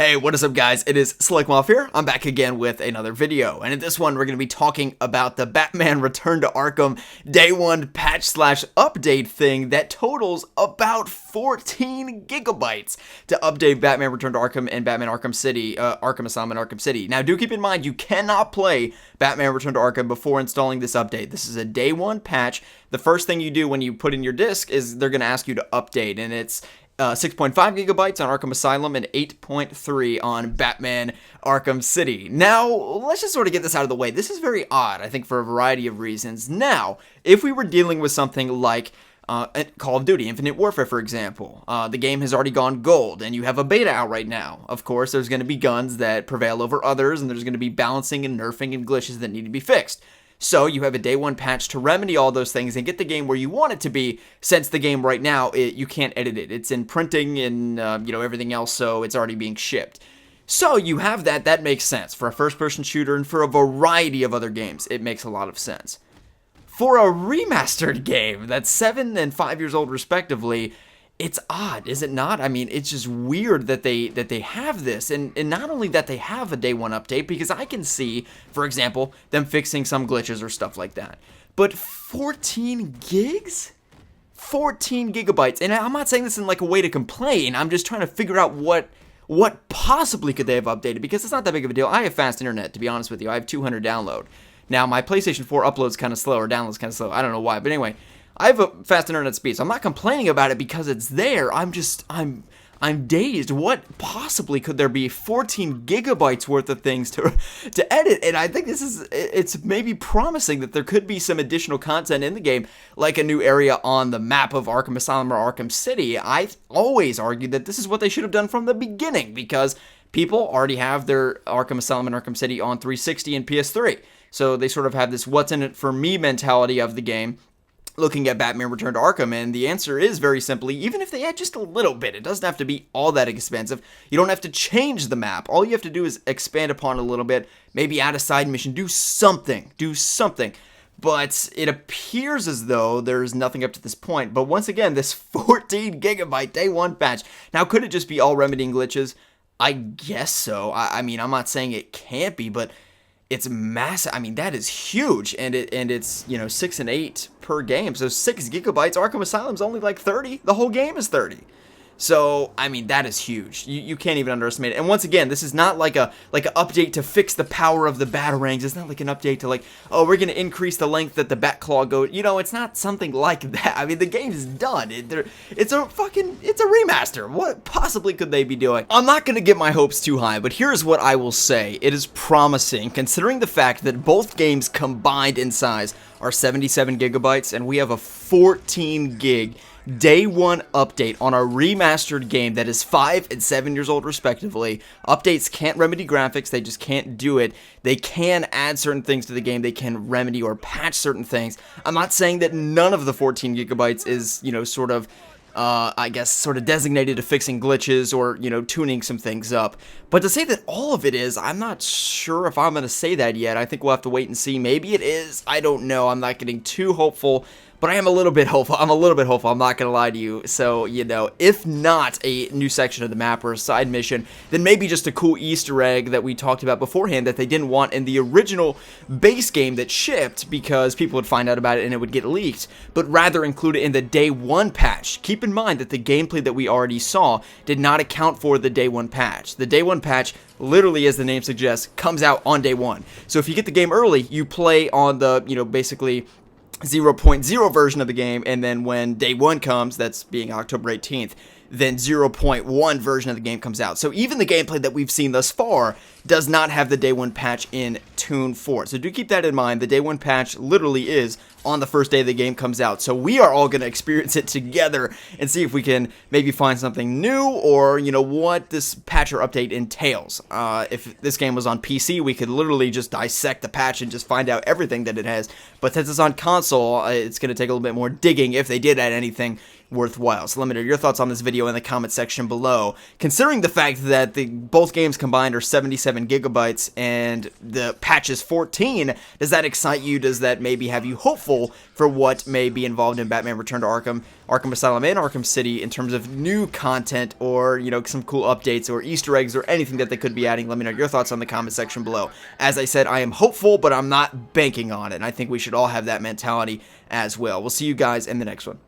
Hey, what is up guys? It is SlickMoff here. I'm back again with another video, and in this one we're going to be talking about the Batman Return to Arkham Day 1 patch/update thing that totals about 14 gigabytes to update Batman Return to Arkham and Batman Arkham City, Arkham Asylum and Arkham City. Now do keep in mind you cannot play Batman Return to Arkham before installing this update. This is a Day 1 patch. The first thing you do when you put in your disc is they're going to ask you to update, and it's 6.5 gigabytes on Arkham Asylum and 8.3 on Batman Arkham City. Now, let's just sort of get this out of the way. This is very odd, I think, for a variety of reasons. Now, if we were dealing with something like Call of Duty Infinite Warfare, for example, the game has already gone gold, and you have a beta out right now. Of course, there's going to be guns that prevail over others, and there's going to be balancing and nerfing and glitches that need to be fixed. So you have a Day 1 patch to remedy all those things and get the game where you want it to be, since the game right now, you can't edit it. It's in printing and everything else, so it's already being shipped. So you have that. That makes sense. For a first-person shooter and for a variety of other games, it makes a lot of sense. For a remastered game that's 7 and 5 years old respectively, it's odd, is it not? I mean, it's just weird that they have this, and not only that they have a Day 1 update, because I can see, for example, them fixing some glitches or stuff like that. But 14 gigs? 14 gigabytes, and I'm not saying this in like a way to complain, I'm just trying to figure out what possibly could they have updated, because it's not that big of a deal. I have fast internet, to be honest with you. I have 200 download. Now, my PlayStation 4 upload's kind of slow, or download's kind of slow. I don't know why, but anyway, I have a fast internet speed, so I'm not complaining about it because it's there. I'm dazed. What possibly could there be 14 gigabytes worth of things to edit? And I think it's maybe promising that there could be some additional content in the game, like a new area on the map of Arkham Asylum or Arkham City. I've always argued that this is what they should have done from the beginning, because people already have their Arkham Asylum and Arkham City on 360 and PS3. So they sort of have this what's in it for me mentality of the game, looking at Batman Return to Arkham, and the answer is very simply, even if they add just a little bit, it doesn't have to be all that expensive. You don't have to change the map. All you have to do is expand upon it a little bit, maybe add a side mission, do something. But it appears as though there's nothing up to this point. But once again, this 14 gigabyte Day 1 patch. Now, could it just be all remedying glitches? I guess so. I mean, I'm not saying it can't be, but it's massive. I mean, that is huge, and it's 6 and 8 per game, so 6 gigabytes. Arkham Asylum's only like 30. The whole game is 30. So, I mean, that is huge. You can't even underestimate it. And once again, this is not like an update to fix the power of the Batarangs. It's not like an update to like, oh, we're going to increase the length that the Batclaw goes. It's not something like that. I mean, the game is done. It's a remaster. What possibly could they be doing? I'm not going to get my hopes too high, but here's what I will say. It is promising, considering the fact that both games combined in size are 77 gigabytes, and we have a 14 gig Day 1 update on a remastered game that is 5 and 7 years old respectively. Updates can't remedy graphics, they just can't do it. They can add certain things to the game, they can remedy or patch certain things. I'm not saying that none of the 14 gigabytes is, sort of designated to fixing glitches or, tuning some things up. But to say that all of it is, I'm not sure if I'm going to say that yet. I think we'll have to wait and see. Maybe it is. I don't know. I'm not getting too hopeful, but I am a little bit hopeful. I'm not going to lie to you. So, if not a new section of the map or a side mission, then maybe just a cool Easter egg that we talked about beforehand that they didn't want in the original base game that shipped because people would find out about it and it would get leaked, but rather include it in the Day 1 patch. Keep in mind that the gameplay that we already saw did not account for the Day 1 patch. The Day 1 patch, literally as the name suggests, comes out on Day 1. So if you get the game early, you play on the, basically 0.0 version of the game, and then when Day 1 comes, that's being October 18th, then 0.1 version of the game comes out. So even the gameplay that we've seen thus far does not have the Day 1 patch in tune for it. So do keep that in mind. The Day 1 patch literally is on the first day the game comes out. So we are all going to experience it together and see if we can maybe find something new or, what this patch or update entails. If this game was on PC, we could literally just dissect the patch and just find out everything that it has. But since it's on console, it's going to take a little bit more digging if they did add anything worthwhile. So let me know your thoughts on this video in the comment section below. Considering the fact that both games combined are 77 gigabytes and the patch is 14, does that excite you? Does that maybe have you hopeful for what may be involved in Batman Return to Arkham, Arkham Asylum, and Arkham City in terms of new content or, you know, some cool updates or Easter eggs or anything that they could be adding? Let me know your thoughts on the comment section below. As I said, I am hopeful, but I'm not banking on it, and I think we should all have that mentality as well. We'll see you guys in the next one.